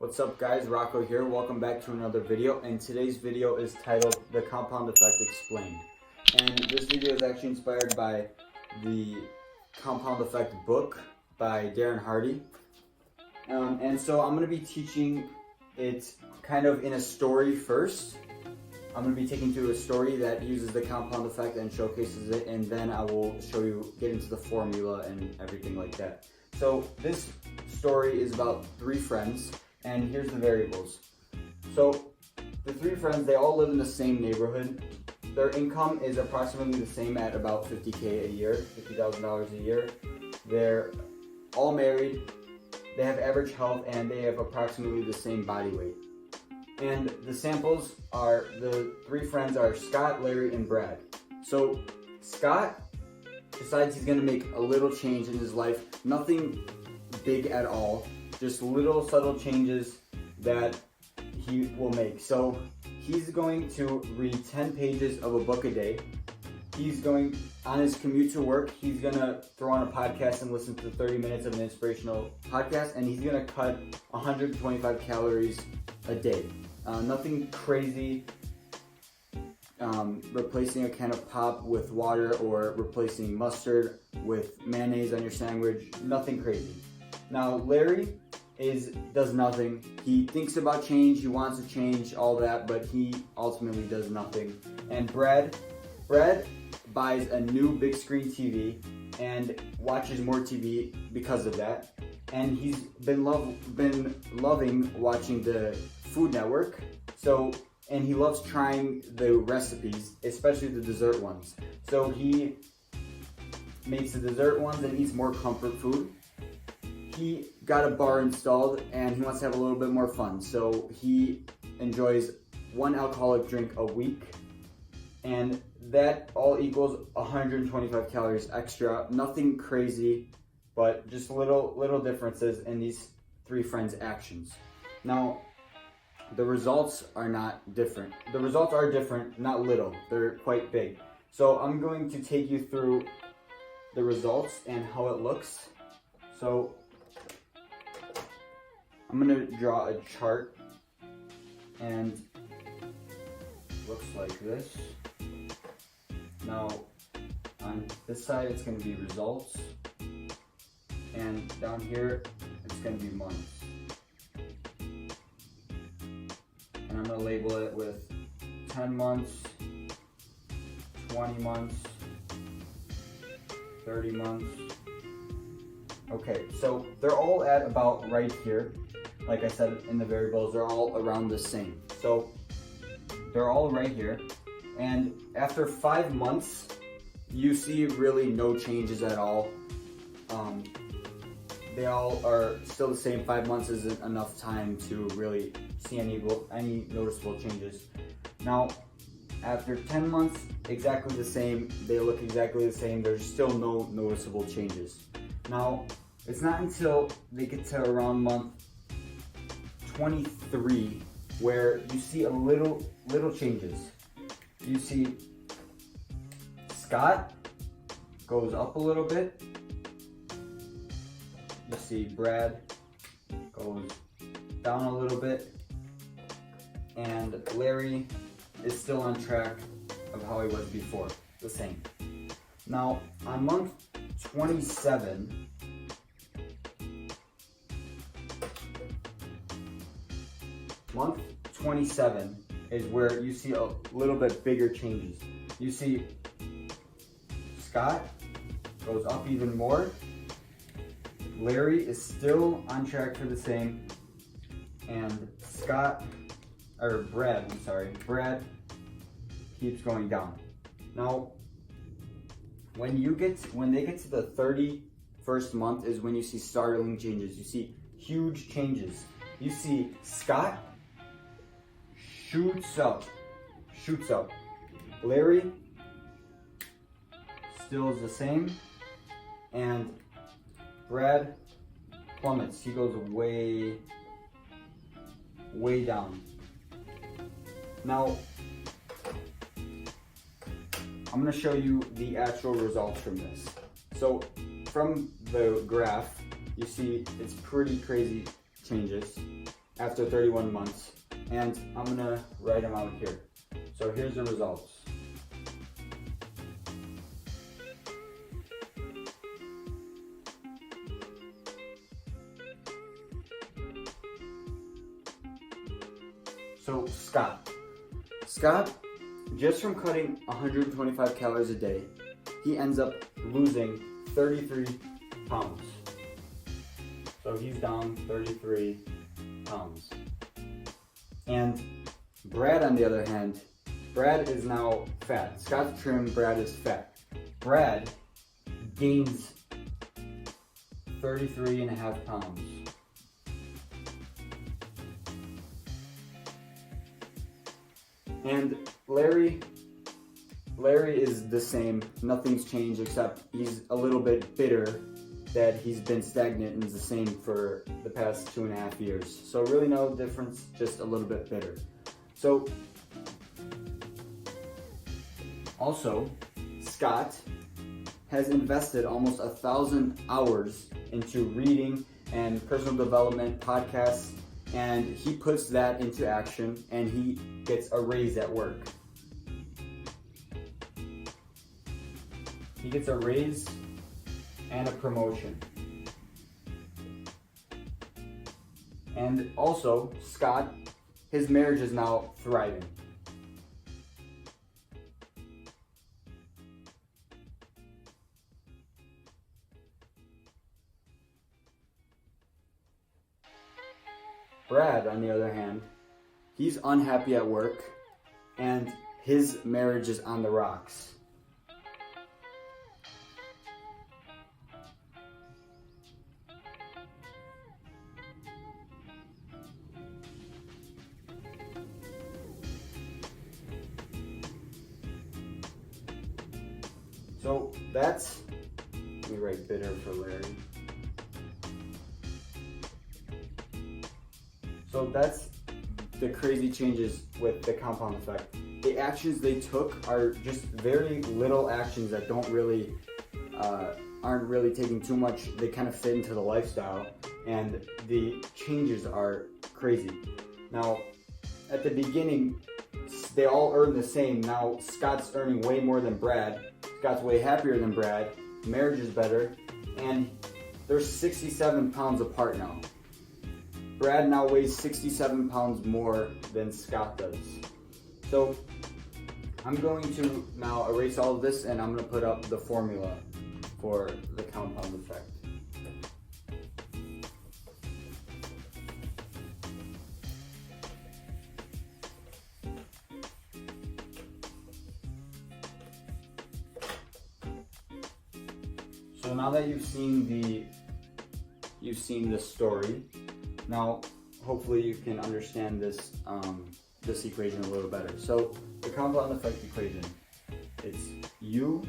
What's up guys, Rocco here. Welcome back to another video, and today's video is titled The Compound Effect Explained. And this video is actually inspired by the Compound Effect book by Darren Hardy. And so I'm going to be teaching it kind of in a story first. I'm going to be taking through a story that uses the compound effect and showcases it, and then I will get into the formula and everything like that. So this story is about three friends, and here's the variables. So the three friends, they all live in the same neighborhood. Their income is approximately the same at about $50,000 a year, $50,000 a year. They're all married, they have average health, and they have approximately the same body weight. And the samples are, the three friends are Scott, Larry, and Brad. So Scott decides he's gonna make a little change in his life, nothing big at all, just little subtle changes that he will make. So he's going to read 10 pages of a book a day. He's going, on his commute to work, he's gonna throw on a podcast and listen to 30 minutes of an inspirational podcast, and he's gonna cut 125 calories a day. Nothing crazy, replacing a can of pop with water or replacing mustard with mayonnaise on your sandwich, nothing crazy. Now Larry does nothing. He thinks about change, he wants to change, all that, but he ultimately does nothing. And Brad buys a new big screen TV and watches more TV because of that. And he's been loving watching the Food Network. And he loves trying the recipes, especially the dessert ones. So he makes the dessert ones and eats more comfort food. He got a bar installed and he wants to have a little bit more fun. So he enjoys one alcoholic drink a week, and that all equals 125 calories extra. Nothing crazy, but just little differences in these three friends' actions. Now, the results are not different. The results are different, not little. They're quite big. So I'm going to take you through the results and how it looks. So I'm going to draw a chart, and it looks like this. Now, on this side, it's going to be results, and down here, it's going to be months. And I'm going to label it with 10 months, 20 months, 30 months. Okay, so they're all at about right here. Like I said in the variables, they're all around the same. So they're all right here. And after 5 months, you see really no changes at all. They all are still the same. 5 months isn't enough time to really see any noticeable changes. Now, after 10 months, exactly the same. They look exactly the same. There's still no noticeable changes. Now, it's not until they get to around month 23 where you see a little changes. You see Scott goes up a little bit. You see Brad goes down a little bit. And Larry is still on track of how he was before, the same. Now, on month 27, month 27 is where you see a little bit bigger changes. You see Scott goes up even more. Larry is still on track for the same, and Brad keeps going down. Now, when they get to the 31st month is when you see startling changes. You see huge changes. You see Scott shoots up. Larry still is the same, and Brad plummets. He goes way down. Now, I'm going to show you the actual results from this. So, from the graph, you see it's pretty crazy changes. after 31 months, and I'm gonna write them out here. So here's the results. So Scott, just from cutting 125 calories a day, he ends up losing 33 pounds. So he's down 33 pounds. And Brad, on the other hand, Brad is now fat. Scott's trim, Brad is fat. Brad gains 33.5 pounds. And Larry is the same. Nothing's changed except he's a little bit bitter that he's been stagnant and is the same for the past 2.5 years. So really no difference, just a little bit bitter. So also, Scott has invested almost 1,000 hours into reading and personal development podcasts, and he puts that into action and he gets a raise at work. He gets a raise and a promotion. And also, Scott, his marriage is now thriving. Brad, on the other hand, he's unhappy at work and his marriage is on the rocks. So that's, let me write bitter for Larry. So that's the crazy changes with the compound effect. The actions they took are just very little actions that don't really, aren't really taking too much. They kind of fit into the lifestyle, and the changes are crazy. Now, at the beginning, they all earn the same. Now, Scott's earning way more than Brad. Scott's way happier than Brad. Marriage is better, and they're 67 pounds apart now. Brad now weighs 67 pounds more than Scott does. So I'm going to now erase all of this and I'm going to put up the formula for the compound effect. So now that you've seen the story, now hopefully you can understand this this equation a little better. So the compound effect equation, it's U.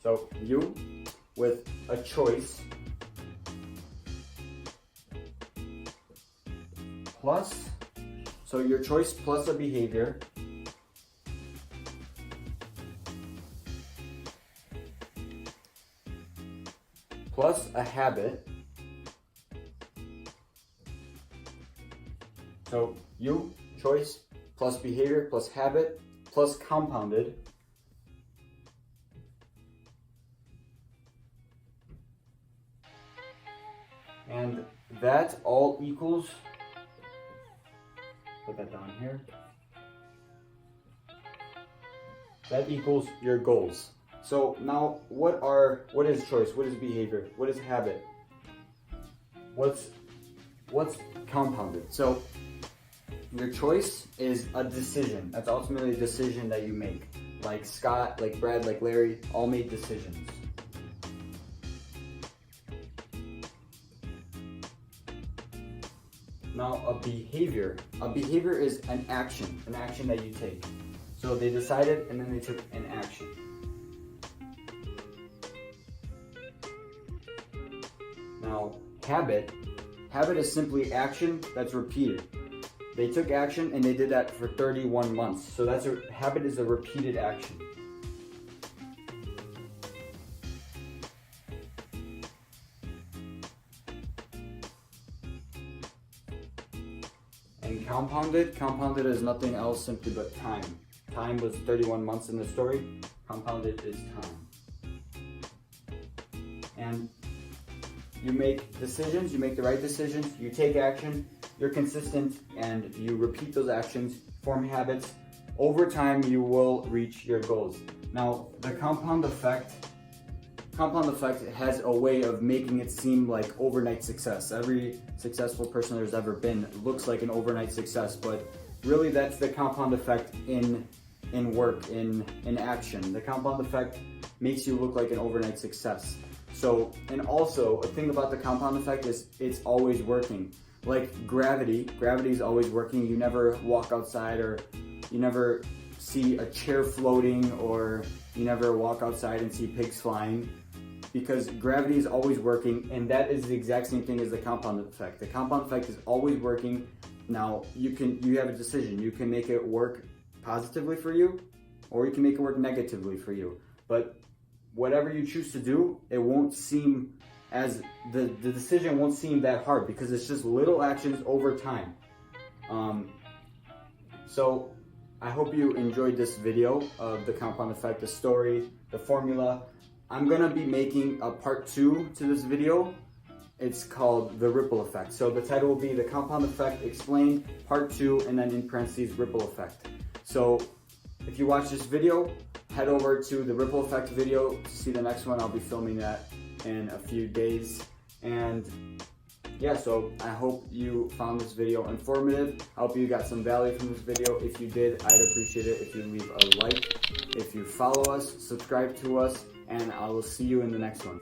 So U with a choice plus, so your choice plus a behavior plus a habit. So U, choice, plus behavior, plus habit, plus compounded. And that all equals, put that down here, that equals your goals. So now what is choice? What is behavior? What is habit? What's compounded? So your choice is a decision. That's ultimately a decision that you make. Like Scott, like Brad, like Larry, all made decisions. Now a behavior is an action that you take. So they decided and then they took an action. Now habit is simply action that's repeated. They took action and they did that for 31 months. So habit is a repeated action. compounded. Compounded is nothing else simply but time. Time was 31 months in the story. Compounded is time. And you make decisions, you make the right decisions, you take action, you're consistent, and you repeat those actions, form habits. Over time, you will reach your goals. Now, the compound effect has a way of making it seem like overnight success. Every successful person there's ever been looks like an overnight success, but really that's the compound effect in work, in action. The compound effect makes you look like an overnight success. So, and also a thing about the compound effect is it's always working. Like gravity is always working. You never walk outside, or you never see a chair floating, or you never walk outside and see pigs flying, because gravity is always working, and that is the exact same thing as the compound effect. The compound effect is always working. Now, you have a decision. You can make it work positively for you, or you can make it work negatively for you. But whatever you choose to do, it won't seem as, the decision won't seem that hard, because it's just little actions over time. So I hope you enjoyed this video of the compound effect, the story, the formula. I'm gonna be making a part 2 to this video. It's called The Ripple Effect. So the title will be The Compound Effect Explained, Part 2, and then in parentheses, Ripple Effect. So if you watch this video, head over to the Ripple Effect video to see the next one. I'll be filming that in a few days. And yeah, so I hope you found this video informative. I hope you got some value from this video. If you did, I'd appreciate it if you leave a like, if you follow us, subscribe to us, and I will see you in the next one.